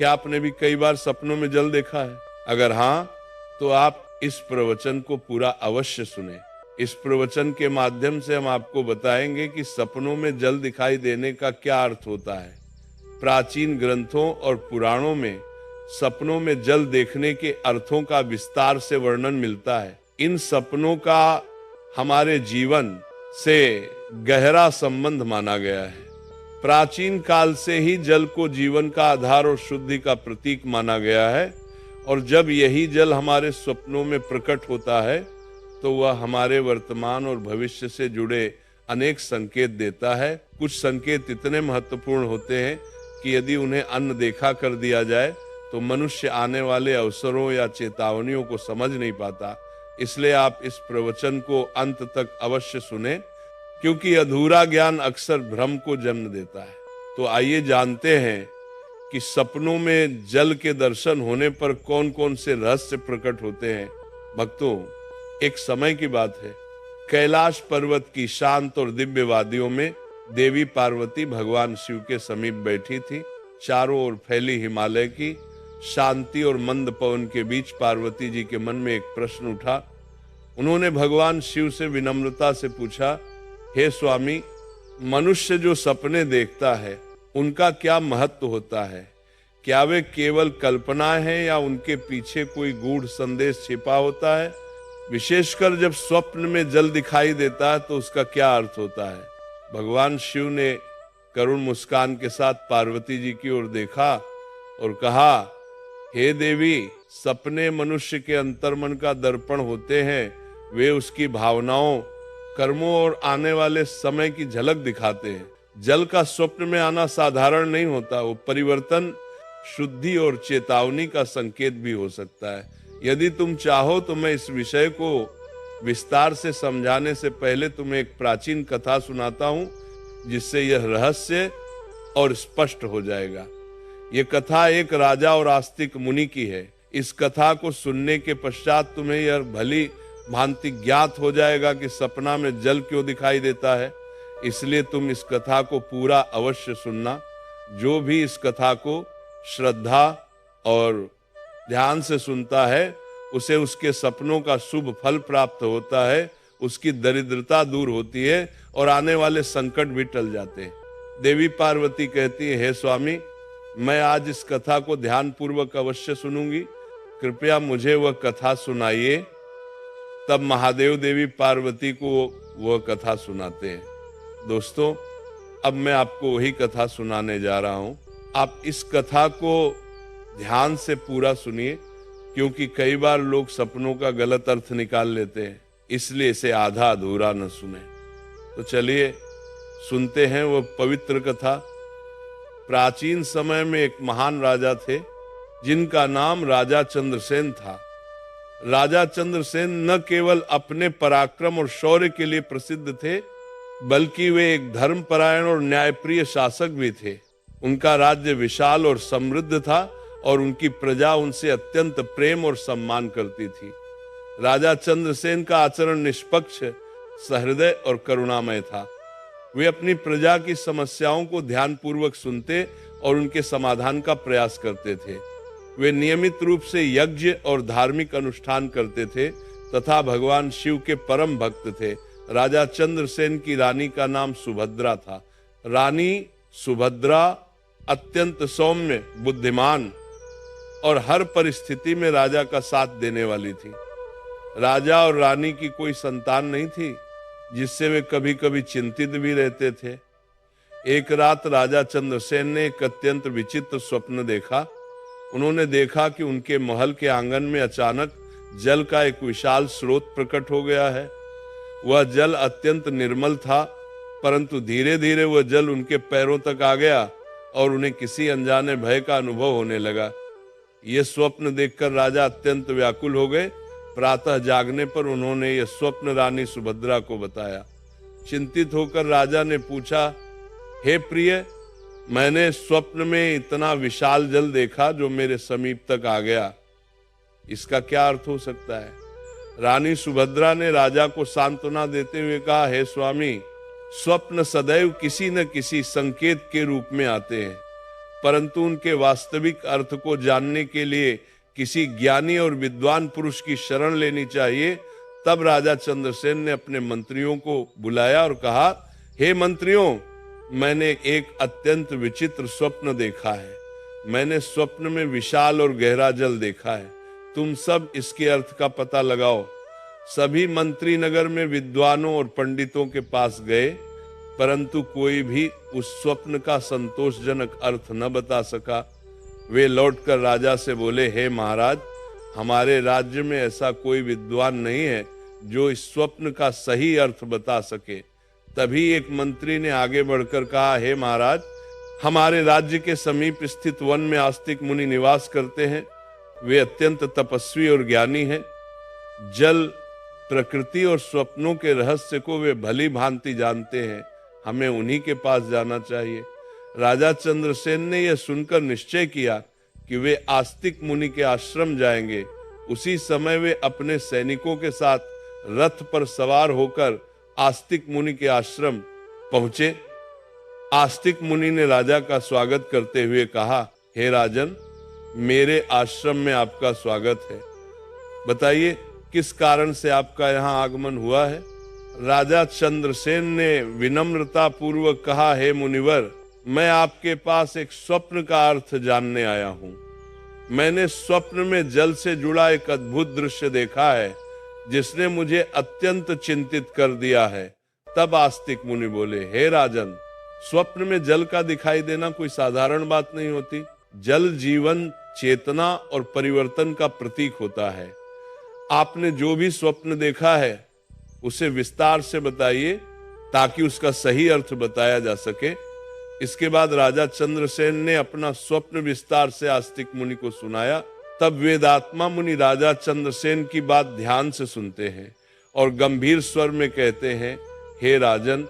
क्या आपने भी कई बार सपनों में जल देखा है? अगर हाँ, तो आप इस प्रवचन को पूरा अवश्य सुने। इस प्रवचन के माध्यम से हम आपको बताएंगे कि सपनों में जल दिखाई देने का क्या अर्थ होता है। प्राचीन ग्रंथों और पुराणों में सपनों में जल देखने के अर्थों का विस्तार से वर्णन मिलता है। इन सपनों का हमारे जीवन से गहरा संबंध माना गया है। प्राचीन काल से ही जल को जीवन का आधार और शुद्धि का प्रतीक माना गया है, और जब यही जल हमारे स्वप्नों में प्रकट होता है तो वह हमारे वर्तमान और भविष्य से जुड़े अनेक संकेत देता है। कुछ संकेत इतने महत्वपूर्ण होते हैं कि यदि उन्हें अनदेखा कर दिया जाए तो मनुष्य आने वाले अवसरों या चेतावनियों को समझ नहीं पाता। इसलिए आप इस प्रवचन को अंत तक अवश्य सुने, क्योंकि अधूरा ज्ञान अक्सर भ्रम को जन्म देता है। तो आइए जानते हैं कि सपनों में जल के दर्शन होने पर कौन कौन से रहस्य प्रकट होते हैं। भक्तों, एक समय की बात है, कैलाश पर्वत की शांत और दिव्य वादियों में देवी पार्वती भगवान शिव के समीप बैठी थी। चारों ओर फैली हिमालय की शांति और मंद पवन के बीच पार्वती जी के मन में एक प्रश्न उठा। उन्होंने भगवान शिव से विनम्रता से पूछा, हे स्वामी, मनुष्य जो सपने देखता है उनका क्या महत्व होता है? क्या वे केवल कल्पनाएं हैं या उनके पीछे कोई गूढ़ संदेश छिपा होता है? विशेषकर जब स्वप्न में जल दिखाई देता है तो उसका क्या अर्थ होता है? भगवान शिव ने करुण मुस्कान के साथ पार्वती जी की ओर देखा और कहा, हे देवी, सपने मनुष्य के अंतर्मन का दर्पण होते हैं। वे उसकी भावनाओं, कर्मों और आने वाले समय की झलक दिखाते हैं। जल का स्वप्न में आना साधारण नहीं होता, वो परिवर्तन, शुद्धि और चेतावनी का संकेत भी हो सकता है। यदि तुम चाहो तो मैं इस विषय को विस्तार से समझाने से पहले तुम्हें एक प्राचीन कथा सुनाता हूं, जिससे यह रहस्य और स्पष्ट हो जाएगा। यह कथा एक राजा और आस्तिक मुनि की है। इस कथा को सुनने के पश्चात तुम्हें यह भली भांति ज्ञात हो जाएगा कि सपना में जल क्यों दिखाई देता है। इसलिए तुम इस कथा को पूरा अवश्य सुनना। जो भी इस कथा को श्रद्धा और ध्यान से सुनता है उसे उसके सपनों का शुभ फल प्राप्त होता है, उसकी दरिद्रता दूर होती है और आने वाले संकट भी टल जाते हैं। देवी पार्वती कहती है, हे स्वामी, मैं आज इस कथा को ध्यान पूर्वक अवश्य सुनूंगी, कृपया मुझे वह कथा सुनाइए। तब महादेव देवी पार्वती को वह कथा सुनाते हैं। दोस्तों, अब मैं आपको वही कथा सुनाने जा रहा हूं। आप इस कथा को ध्यान से पूरा सुनिए, क्योंकि कई बार लोग सपनों का गलत अर्थ निकाल लेते हैं, इसलिए इसे आधा अधूरा न सुने। तो चलिए सुनते हैं वह पवित्र कथा। प्राचीन समय में एक महान राजा थे, जिनका नाम राजा चंद्रसेन था। राजा चंद्रसेन न केवल अपने पराक्रम और शौर्य के लिए प्रसिद्ध थे, बल्कि वे एक धर्मपरायण और न्यायप्रिय शासक भी थे। उनका राज्य विशाल और समृद्ध था और उनकी प्रजा उनसे अत्यंत प्रेम और सम्मान करती थी। राजा चंद्रसेन का आचरण निष्पक्ष, सहृदय और करुणामय था। वे अपनी प्रजा की समस्याओं को ध्यानपूर्वक सुनते और उनके समाधान का प्रयास करते थे। वे नियमित रूप से यज्ञ और धार्मिक अनुष्ठान करते थे तथा भगवान शिव के परम भक्त थे। राजा चंद्रसेन की रानी का नाम सुभद्रा था। रानी सुभद्रा अत्यंत सौम्य, बुद्धिमान और हर परिस्थिति में राजा का साथ देने वाली थी। राजा और रानी की कोई संतान नहीं थी, जिससे वे कभी कभी चिंतित भी रहते थे। एक रात राजा चंद्रसेन ने एक अत्यंत विचित्र स्वप्न देखा। उन्होंने देखा कि उनके महल के आंगन में अचानक जल का एक विशाल स्रोत प्रकट हो गया है। वह जल अत्यंत निर्मल था, परंतु धीरे धीरे वह जल उनके पैरों तक आ गया और उन्हें किसी अनजाने भय का अनुभव होने लगा। यह स्वप्न देखकर राजा अत्यंत व्याकुल हो गए। प्रातः जागने पर उन्होंने यह स्वप्न रानी सुभद्रा को बताया। चिंतित होकर राजा ने पूछा, हे प्रिय, मैंने स्वप्न में इतना विशाल जल देखा जो मेरे समीप तक आ गया, इसका क्या अर्थ हो सकता है? रानी सुभद्रा ने राजा को सांत्वना देते हुए कहा, हे स्वामी, स्वप्न सदैव किसी न किसी संकेत के रूप में आते हैं। परंतु उनके वास्तविक अर्थ को जानने के लिए किसी ज्ञानी और विद्वान पुरुष की शरण लेनी चाहिए। तब राजा चंद्रसेन ने अपने मंत्रियों को बुलाया और कहा, हे मंत्रियों, मैंने एक अत्यंत विचित्र स्वप्न देखा है। मैंने स्वप्न में विशाल और गहरा जल देखा है। तुम सब इसके अर्थ का पता लगाओ। सभी मंत्री नगर में विद्वानों और पंडितों के पास गए, परंतु कोई भी उस स्वप्न का संतोषजनक अर्थ न बता सका। वे लौटकर राजा से बोले, हे महाराज, हमारे राज्य में ऐसा कोई विद्वान नहीं है जो इस स्वप्न का सही अर्थ बता सके। तभी एक मंत्री ने आगे बढ़कर कहा, हे महाराज, हमारे राज्य के समीप स्थित वन में आस्तिक मुनि निवास करते हैं। वे अत्यंत तपस्वी और ज्ञानी हैं। जल, प्रकृति और स्वप्नों के रहस्य को वे भली भांति जानते हैं। हमें उन्हीं के पास जाना चाहिए। राजा चंद्रसेन ने यह सुनकर निश्चय किया कि वे आस्तिक मुनि के आश्रम जाएंगे। उसी समय वे अपने सैनिकों के साथ रथ पर सवार होकर आस्तिक मुनि के आश्रम पहुंचे। आस्तिक मुनि ने राजा का स्वागत करते हुए कहा, हे राजन, मेरे आश्रम में आपका स्वागत है। बताइए किस कारण से आपका यहाँ आगमन हुआ है। राजा चंद्रसेन ने विनम्रता पूर्वक कहा, हे मुनिवर, मैं आपके पास एक स्वप्न का अर्थ जानने आया हूँ। मैंने स्वप्न में जल से जुड़ा एक अद्भुत दृश्य देखा है जिसने मुझे अत्यंत चिंतित कर दिया है। तब आस्तिक मुनि बोले, हे राजन, स्वप्न में जल का दिखाई देना कोई साधारण बात नहीं होती। जल जीवन, चेतना और परिवर्तन का प्रतीक होता है। आपने जो भी स्वप्न देखा है उसे विस्तार से बताइए ताकि उसका सही अर्थ बताया जा सके। इसके बाद राजा चंद्रसेन ने अपना स्वप्न विस्तार से आस्तिक मुनि को सुनाया। तब वेदात्मा मुनि राजा चंद्रसेन की बात ध्यान से सुनते हैं और गंभीर स्वर में कहते हैं, हे राजन,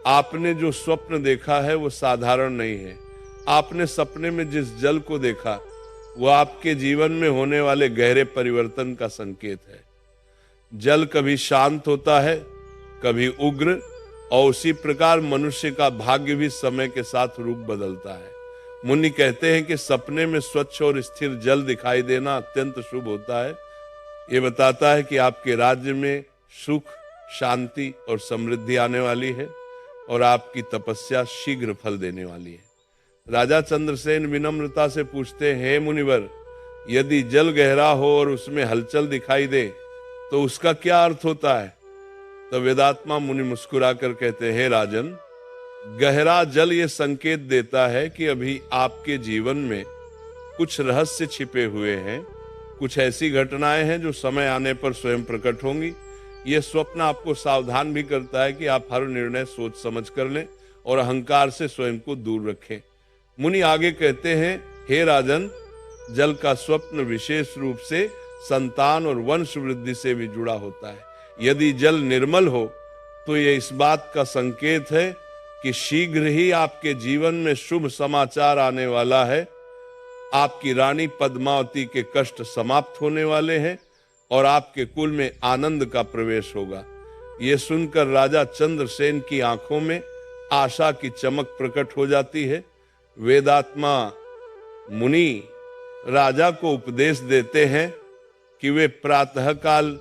आपने जो स्वप्न देखा है वो साधारण नहीं है। आपने सपने में जिस जल को देखा वो आपके जीवन में होने वाले गहरे परिवर्तन का संकेत है। जल कभी शांत होता है, कभी उग्र, और उसी प्रकार मनुष्य का भाग्य भी समय के साथ रूप बदलता है। मुनि कहते हैं कि सपने में स्वच्छ और स्थिर जल दिखाई देना अत्यंत शुभ होता है। ये बताता है कि आपके राज्य में सुख, शांति और समृद्धि आने वाली है और आपकी तपस्या शीघ्र फल देने वाली है। राजा चंद्रसेन विनम्रता से पूछते हैं, हे मुनिवर, यदि जल गहरा हो और उसमें हलचल दिखाई दे तो उसका क्या अर्थ होता है। तो वेदात्मा मुनि मुस्कुराकर कहते हैं, हे राजन, गहरा जल ये संकेत देता है कि अभी आपके जीवन में कुछ रहस्य छिपे हुए हैं, कुछ ऐसी घटनाएं हैं जो समय आने पर स्वयं प्रकट होंगी। यह स्वप्न आपको सावधान भी करता है कि आप हर निर्णय सोच समझ कर लें और अहंकार से स्वयं को दूर रखें। मुनि आगे कहते हैं, हे राजन, जल का स्वप्न विशेष रूप से संतान और वंश वृद्धि से भी जुड़ा होता है। यदि जल निर्मल हो तो यह इस बात का संकेत है कि शीघ्र ही आपके जीवन में शुभ समाचार आने वाला है। आपकी रानी पद्मावती के कष्ट समाप्त होने वाले हैं और आपके कुल में आनंद का प्रवेश होगा। ये सुनकर राजा चंद्रसेन की आंखों में आशा की चमक प्रकट हो जाती है। वेदात्मा मुनि राजा को उपदेश देते हैं कि वे प्रातःकाल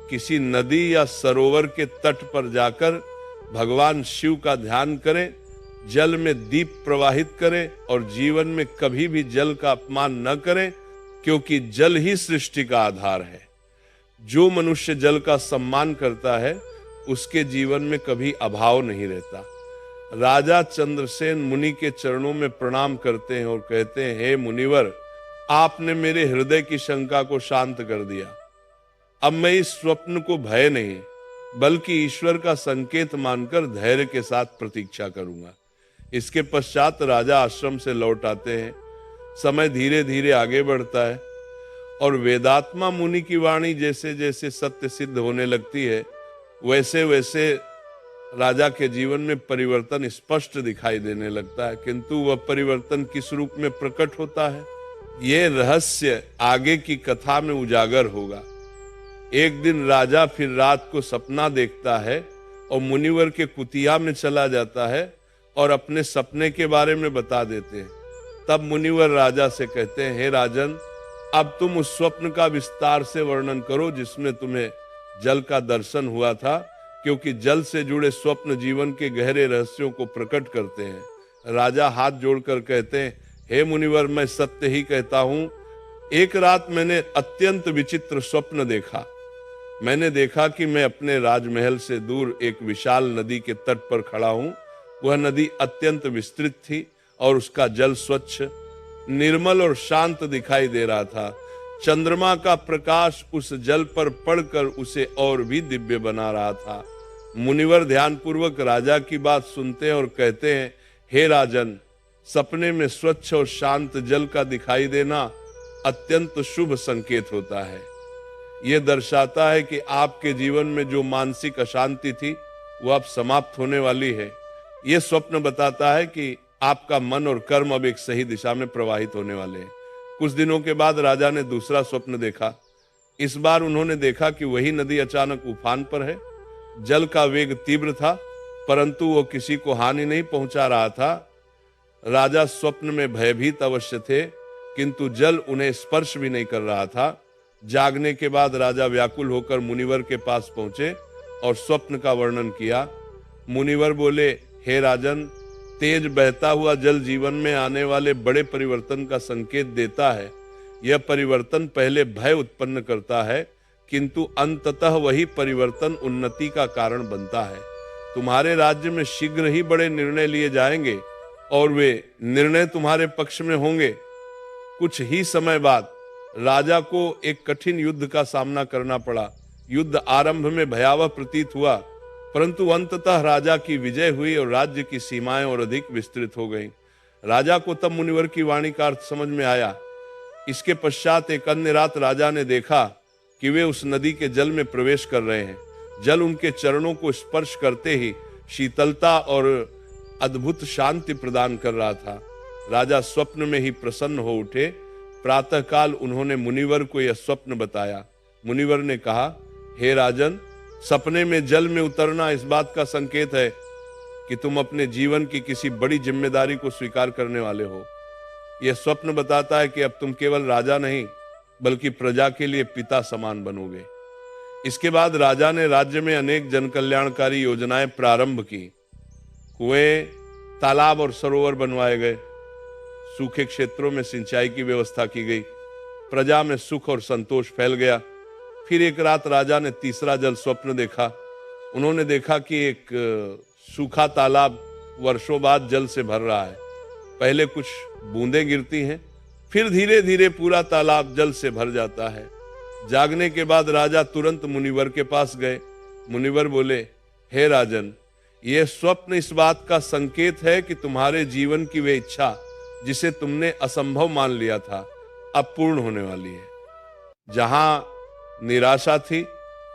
किसी नदी या सरोवर के तट पर जाकर भगवान शिव का ध्यान करें, जल में दीप प्रवाहित करें और जीवन में कभी भी जल का अपमान न करें, क्योंकि जल ही सृष्टि का आधार है। जो मनुष्य जल का सम्मान करता है उसके जीवन में कभी अभाव नहीं रहता। राजा चंद्रसेन मुनि के चरणों में प्रणाम करते हैं और कहते हैं, हे मुनिवर, आपने मेरे हृदय की शंका को शांत कर दिया। अब मैं इस स्वप्न को भय नहीं बल्कि ईश्वर का संकेत मानकर धैर्य के साथ प्रतीक्षा करूंगा। इसके पश्चात राजा आश्रम से लौट आते हैं। समय धीरे धीरे आगे बढ़ता है और वेदात्मा मुनि की वाणी जैसे जैसे सत्य सिद्ध होने लगती है वैसे वैसे राजा के जीवन में परिवर्तन स्पष्ट दिखाई देने लगता है। किंतु वह परिवर्तन किस रूप में प्रकट होता है, यह रहस्य आगे की कथा में उजागर होगा। एक दिन राजा फिर रात को सपना देखता है और मुनिवर के कुटिया में चला जाता है और अपने सपने के बारे में बता देते हैं। तब मुनिवर राजा से कहते हैं, हे राजन, अब तुम उस स्वप्न का विस्तार से वर्णन करो जिसमें तुम्हें जल का दर्शन हुआ था, क्योंकि जल से जुड़े स्वप्न जीवन के गहरे रहस्यों को प्रकट करते हैं। राजा हाथ जोड़कर कहते हैं, हे मुनिवर, मैं सत्य ही कहता हूं। एक रात मैंने अत्यंत विचित्र स्वप्न देखा। मैंने देखा कि मैं अपने राजमहल से दूर एक विशाल नदी के तट पर खड़ा हूं। वह नदी अत्यंत विस्तृत थी और उसका जल स्वच्छ, निर्मल और शांत दिखाई दे रहा था। चंद्रमा का प्रकाश उस जल पर पड़कर उसे और भी दिव्य बना रहा था। मुनिवर ध्यानपूर्वक राजा की बात सुनते हैं और कहते हैं, हे राजन, सपने में स्वच्छ और शांत जल का दिखाई देना अत्यंत शुभ संकेत होता है। यह दर्शाता है कि आपके जीवन में जो मानसिक अशांति थी वो अब समाप्त होने वाली है। यह स्वप्न बताता है कि आपका मन और कर्म अब एक सही दिशा में प्रवाहित होने वाले हैं। कुछ दिनों के बाद राजा ने दूसरा स्वप्न देखा। इस बार उन्होंने देखा कि वही नदी अचानक उफान पर है। जल का वेग तीव्र था, परंतु वो किसी को हानि नहीं पहुंचा रहा था। राजा स्वप्न में भयभीत अवश्य थे, किंतु जल उन्हें स्पर्श भी नहीं कर रहा था। जागने के बाद राजा व्याकुल होकर मुनिवर के पास पहुंचे और स्वप्न का वर्णन किया। मुनिवर बोले, हे राजन, तेज बहता हुआ जल जीवन में आने वाले बड़े परिवर्तन का संकेत देता है। यह परिवर्तन पहले भय उत्पन्न करता है, किंतु अंततः वही परिवर्तन उन्नति का कारण बनता है। तुम्हारे राज्य में शीघ्र ही बड़े निर्णय लिए जाएंगे और वे निर्णय तुम्हारे पक्ष में होंगे। कुछ ही समय बाद राजा को एक कठिन युद्ध का सामना करना पड़ा। युद्ध आरंभ में भयावह प्रतीत हुआ, परंतु अंततः राजा की विजय हुई और राज्य की सीमाएं और अधिक विस्तृत हो गईं। राजा को तब मुनिवर की वाणी का अर्थ समझ में आया। इसके पश्चात एक अन्य रात राजा ने देखा कि वे उस नदी के जल में प्रवेश कर रहे हैं। जल उनके चरणों को स्पर्श करते ही शीतलता और अद्भुत शांति प्रदान कर रहा था। राजा स्वप्न में ही प्रसन्न हो उठे। प्रातःकाल उन्होंने मुनिवर को यह स्वप्न बताया। मुनिवर ने कहा, हे राजन, सपने में जल में उतरना इस बात का संकेत है कि तुम अपने जीवन की किसी बड़ी जिम्मेदारी को स्वीकार करने वाले हो। यह स्वप्न बताता है कि अब तुम केवल राजा नहीं, बल्कि प्रजा के लिए पिता समान बनोगे। इसके बाद राजा ने राज्य में अनेक जनकल्याणकारी योजनाएं प्रारंभ की। कुएं, तालाब और सरोवर बनवाए गए। सूखे क्षेत्रों में सिंचाई की व्यवस्था की गई। प्रजा में सुख और संतोष फैल गया। फिर एक रात राजा ने तीसरा जल स्वप्न देखा। उन्होंने देखा कि एक सूखा तालाब वर्षों बाद जल से भर रहा है। पहले कुछ बूंदें गिरती हैं, फिर धीरे धीरे पूरा तालाब जल से भर जाता है। जागने के बाद राजा तुरंत मुनिवर के पास गए। मुनिवर बोले, हे राजन, यह स्वप्न इस बात का संकेत है कि तुम्हारे जीवन की वे इच्छा जिसे तुमने असंभव मान लिया था, अब पूर्ण होने वाली है। जहां निराशा थी,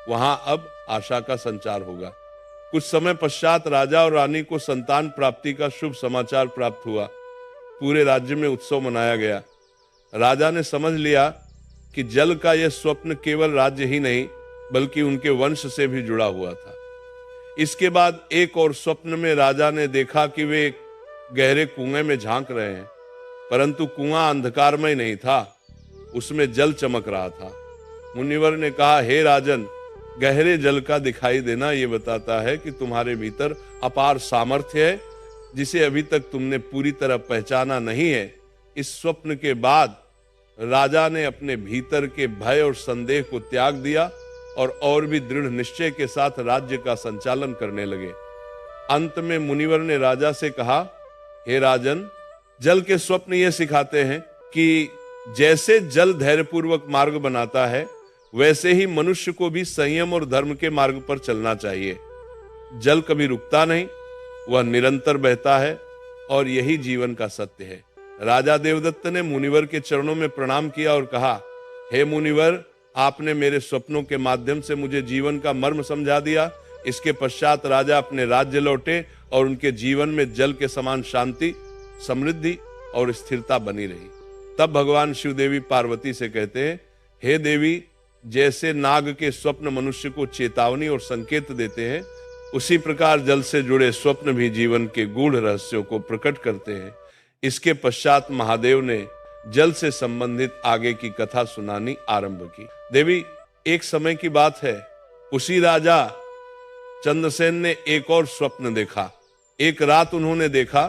वहां अब आशा का संचार होगा। कुछ समय पश्चात राजा और रानी को संतान प्राप्ति का शुभ समाचार प्राप्त हुआ। पूरे राज्य में उत्सव मनाया गया। राजा ने समझ लिया कि जल का यह स्वप्न केवल राज्य ही नहीं, बल्कि उनके वंश से भी जुड़ा हुआ था। इसके बाद एक और स्वप्न में राजा ने देखा कि वे एक गहरे कुएं में झांक रहे हैं, परंतु कुआं अंधकारमय नहीं था, उसमें जल चमक रहा था। मुनिवर ने कहा, हे राजन, गहरे जल का दिखाई देना यह बताता है कि तुम्हारे भीतर अपार सामर्थ्य है, जिसे अभी तक तुमने पूरी तरह पहचाना नहीं है। इस स्वप्न के बाद राजा ने अपने भीतर के भय और संदेह को त्याग दिया और भी दृढ़ निश्चय के साथ राज्य का संचालन करने लगे। अंत में मुनिवर ने राजा से कहा, हे राजन, जल के स्वप्न ये सिखाते हैं कि जैसे जल धैर्यपूर्वक मार्ग बनाता है, वैसे ही मनुष्य को भी संयम और धर्म के मार्ग पर चलना चाहिए। जल कभी रुकता नहीं, वह निरंतर बहता है और यही जीवन का सत्य है। राजा देवदत्त ने मुनिवर के चरणों में प्रणाम किया और कहा, हे मुनिवर, आपने मेरे स्वप्नों के माध्यम से मुझे जीवन का मर्म समझा दिया। इसके पश्चात राजा अपने राज्य लौटे और उनके जीवन में जल के समान शांति, समृद्धि और स्थिरता बनी रही। तब भगवान शिव देवी पार्वती से कहते हैं, हे देवी, जैसे नाग के स्वप्न मनुष्य को चेतावनी और संकेत देते हैं, उसी प्रकार जल से जुड़े स्वप्न भी जीवन के गूढ़ रहस्यों को प्रकट करते हैं। इसके पश्चात महादेव ने जल से संबंधित आगे की कथा सुनानी आरंभ की। देवी, एक समय की बात है, उसी राजा चंद्रसेन ने एक और स्वप्न देखा। एक रात उन्होंने देखा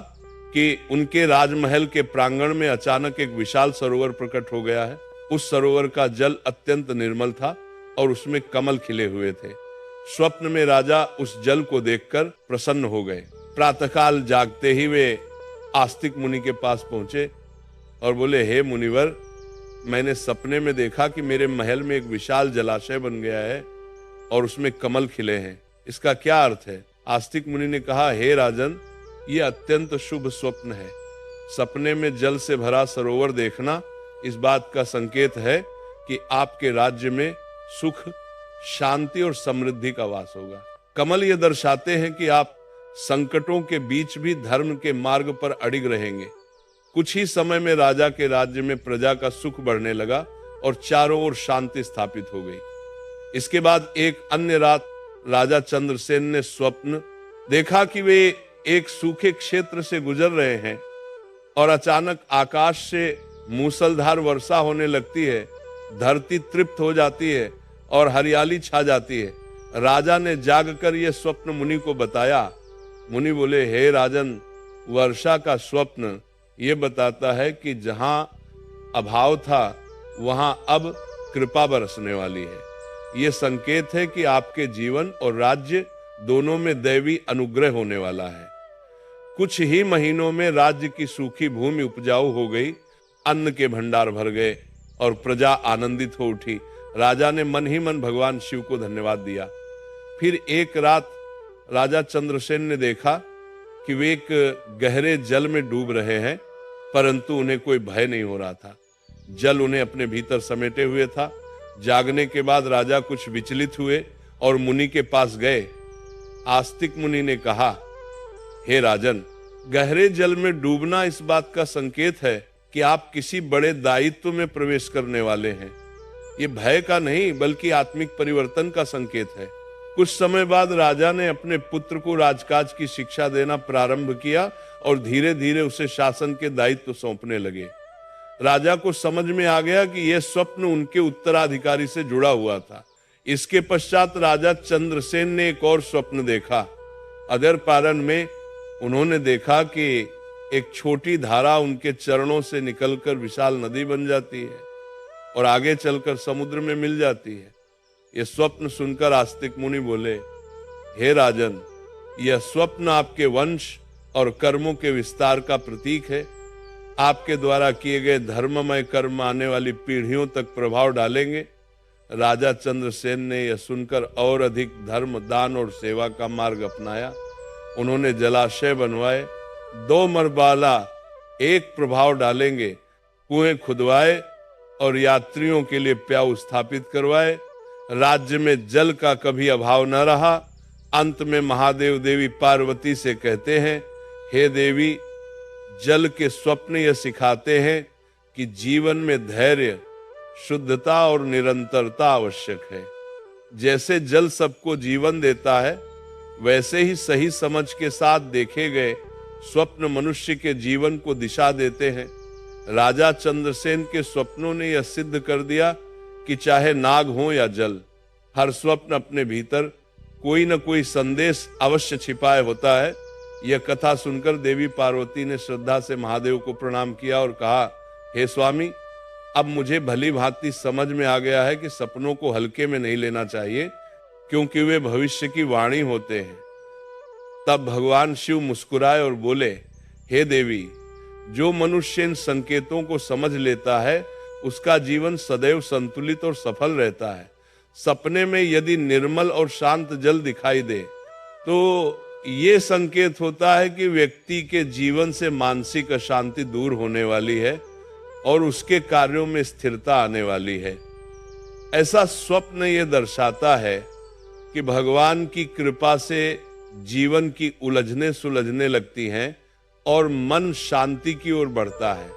कि उनके राजमहल के प्रांगण में अचानक एक विशाल सरोवर प्रकट हो गया है। उस सरोवर का जल अत्यंत निर्मल था और उसमें कमल खिले हुए थे। स्वप्न में राजा उस जल को देखकर प्रसन्न हो गए। प्रातःकाल जागते ही वे आस्तिक मुनि के पास पहुंचे और बोले, हे मुनिवर, मैंने सपने में देखा कि मेरे महल में एक विशाल जलाशय बन गया है और उसमें कमल खिले हैं। इसका क्या अर्थ है? आस्तिक मुनि ने कहा, हे राजन, ये अत्यंत शुभ स्वप्न है। सपने में जल से भरा सरोवर देखना इस बात का संकेत है कि आपके राज्य में सुख, शांति और समृद्धि का वास होगा। कमल ये दर्शाते हैं कि आप संकटों के बीच भी धर्म के मार्ग पर अडिग रहेंगे। कुछ ही समय में राजा के राज्य में प्रजा का सुख बढ़ने लगा और चारों ओर शांति स्थापित हो गई। इसके बाद एक अन्य रात राजा चंद्रसेन ने स्वप्न देखा कि वे एक सूखे क्षेत्र से गुजर रहे हैं और अचानक आकाश से मूसलधार वर्षा होने लगती है। धरती तृप्त हो जाती है और हरियाली छा जाती है। राजा ने जागकर यह स्वप्न मुनि को बताया। मुनि बोले, हे राजन, वर्षा का स्वप्न ये बताता है कि जहां अभाव था वहां अब कृपा बरसने वाली है। ये संकेत है कि आपके जीवन और राज्य दोनों में दैवी अनुग्रह होने वाला है। कुछ ही महीनों में राज्य की सूखी भूमि उपजाऊ हो गई, अन्न के भंडार भर गए और प्रजा आनंदित हो उठी। राजा ने मन ही मन भगवान शिव को धन्यवाद दिया। फिर एक रात राजा चंद्रसेन ने देखा कि वे एक गहरे जल में डूब रहे हैं, परंतु उन्हें कोई भय नहीं हो रहा था। जल उन्हें अपने भीतर समेटे हुए था। जागने के बाद राजा कुछ विचलित हुए और मुनि के पास गए। आस्तिक मुनि ने कहा, हे राजन, गहरे जल में डूबना इस बात का संकेत है कि आप किसी बड़े दायित्व में प्रवेश करने वाले हैं। ये भय का नहीं बल्कि आत्मिक परिवर्तन का संकेत है। कुछ समय बाद राजा ने अपने पुत्र को राजकाज की शिक्षा देना प्रारंभ किया और धीरे धीरे उसे शासन के दायित्व सौंपने लगे। राजा को समझ में आ गया कि यह स्वप्न उनके उत्तराधिकारी से जुड़ा हुआ था। इसके पश्चात राजा चंद्रसेन ने एक और स्वप्न देखा। अदरपारन में उन्होंने देखा कि एक छोटी धारा उनके चरणों से निकलकर विशाल नदी बन जाती है और आगे चलकर समुद्र में मिल जाती है। यह स्वप्न सुनकर आस्तिक मुनि बोले, हे राजन, यह स्वप्न आपके वंश और कर्मों के विस्तार का प्रतीक है। आपके द्वारा किए गए धर्ममय कर्म आने वाली पीढ़ियों तक प्रभाव डालेंगे। राजा चंद्रसेन ने यह सुनकर और अधिक धर्म, दान और सेवा का मार्ग अपनाया। उन्होंने जलाशय बनवाए, 2 मरबाला एक प्रभाव डालेंगे, कुएं खुदवाए और यात्रियों के लिए प्याऊ स्थापित करवाए। राज्य में जल का कभी अभाव न रहा। अंत में महादेव देवी पार्वती से कहते हैं, हे देवी, जल के स्वप्न यह सिखाते हैं कि जीवन में धैर्य, शुद्धता और निरंतरता आवश्यक है। जैसे जल सबको जीवन देता है, वैसे ही सही समझ के साथ देखे गए स्वप्न मनुष्य के जीवन को दिशा देते हैं। राजा चंद्रसेन के स्वप्नों ने यह सिद्ध कर दिया कि चाहे नाग हो या जल, हर स्वप्न अपने भीतर कोई न कोई संदेश अवश्य छिपाए होता है। यह कथा सुनकर देवी पार्वती ने श्रद्धा से महादेव को प्रणाम किया और कहा, हे स्वामी, अब मुझे भली भांति समझ में आ गया है कि सपनों को हल्के में नहीं लेना चाहिए, क्योंकि वे भविष्य की वाणी होते हैं। तब भगवान शिव मुस्कुराए और बोले, हे देवी, जो मनुष्य इन संकेतों को समझ लेता है उसका जीवन सदैव संतुलित और सफल रहता है। सपने में यदि निर्मल और शांत जल दिखाई दे तो ये संकेत होता है कि व्यक्ति के जीवन से मानसिक अशांति दूर होने वाली है और उसके कार्यों में स्थिरता आने वाली है। ऐसा स्वप्न ये दर्शाता है कि भगवान की कृपा से जीवन की उलझने सुलझने लगती हैं और मन शांति की ओर बढ़ता है।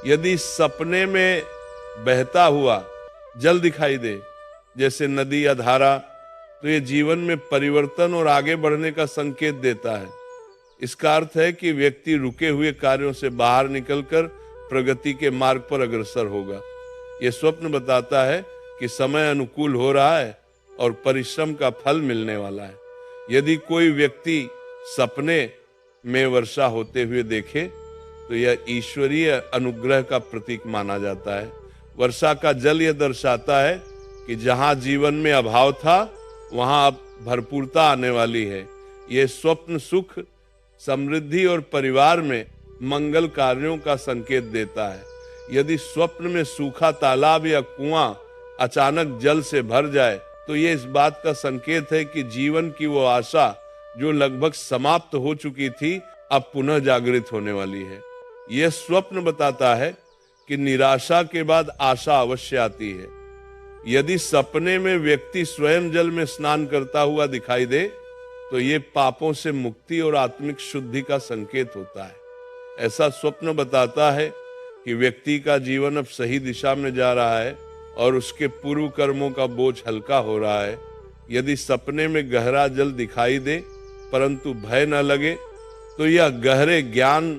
यदि सपने में बहता हुआ जल दिखाई दे, जैसे नदी या धारा, तो ये जीवन में परिवर्तन और आगे बढ़ने का संकेत देता है। इसका अर्थ है कि व्यक्ति रुके हुए कार्यों से बाहर निकलकर प्रगति के मार्ग पर अग्रसर होगा। यह स्वप्न बताता है कि समय अनुकूल हो रहा है और परिश्रम का फल मिलने वाला है। यदि कोई व्यक्ति सपने में वर्षा होते हुए देखे तो यह ईश्वरीय अनुग्रह का प्रतीक माना जाता है। वर्षा का जल यह दर्शाता है कि जहां जीवन में अभाव था वहां अब भरपूरता आने वाली है। यह स्वप्न सुख, समृद्धि और परिवार में मंगल कार्यों का संकेत देता है। यदि स्वप्न में सूखा तालाब या कुआं अचानक जल से भर जाए तो यह इस बात का संकेत है कि जीवन की वो आशा जो लगभग समाप्त हो चुकी थी अब पुनः जागृत होने वाली है। यह स्वप्न बताता है कि निराशा के बाद आशा अवश्य आती है। यदि सपने में व्यक्ति स्वयं जल में स्नान करता हुआ दिखाई दे तो ये पापों से मुक्ति और आत्मिक शुद्धि का संकेत होता है। ऐसा स्वप्न बताता है कि व्यक्ति का जीवन अब सही दिशा में जा रहा है और उसके पूर्व कर्मों का बोझ हल्का हो रहा है। यदि सपने में गहरा जल दिखाई दे परंतु भय न लगे तो यह गहरे ज्ञान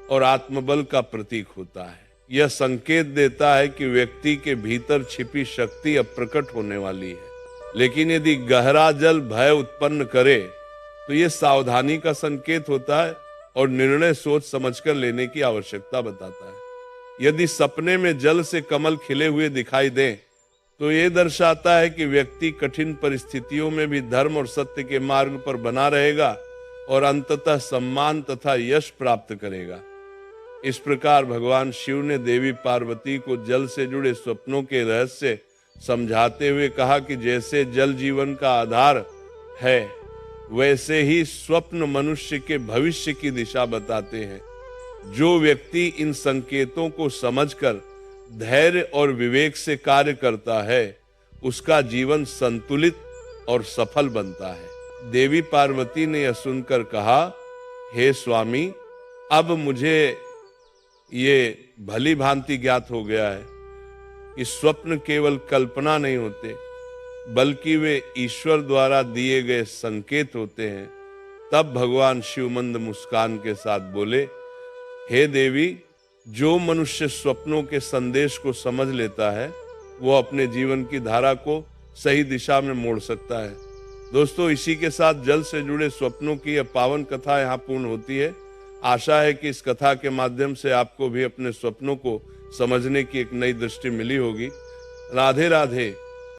और आत्मबल का प्रतीक होता है। यह संकेत देता है कि व्यक्ति के भीतर छिपी शक्ति अब प्रकट होने वाली है। लेकिन यदि गहरा जल भय उत्पन्न करे तो यह सावधानी का संकेत होता है और निर्णय सोच समझकर लेने की आवश्यकता बताता है। यदि सपने में जल से कमल खिले हुए दिखाई दें तो यह दर्शाता है कि व्यक्ति कठिन परिस्थितियों में भी धर्म और सत्य के मार्ग पर बना रहेगा और अंततः सम्मान तथा यश प्राप्त करेगा। इस प्रकार भगवान शिव ने देवी पार्वती को जल से जुड़े स्वप्नों के रहस्य समझाते हुए कहा कि जैसे जल जीवन का आधार है वैसे ही स्वप्न मनुष्य के भविष्य की दिशा बताते हैं। जो व्यक्ति इन संकेतों को समझकर धैर्य और विवेक से कार्य करता है उसका जीवन संतुलित और सफल बनता है। देवी पार्वती ने यह सुनकर कहा, हे स्वामी, अब मुझे ये भली भांति ज्ञात हो गया है कि स्वप्न केवल कल्पना नहीं होते बल्कि वे ईश्वर द्वारा दिए गए संकेत होते हैं। तब भगवान शिव मंद मुस्कान के साथ बोले, हे देवी, जो मनुष्य स्वप्नों के संदेश को समझ लेता है वो अपने जीवन की धारा को सही दिशा में मोड़ सकता है। दोस्तों, इसी के साथ जल से जुड़े स्वप्नों की यह पावन कथा यहाँ पूर्ण होती है। आशा है कि इस कथा के माध्यम से आपको भी अपने स्वप्नों को समझने की एक नई दृष्टि मिली होगी। राधे राधे।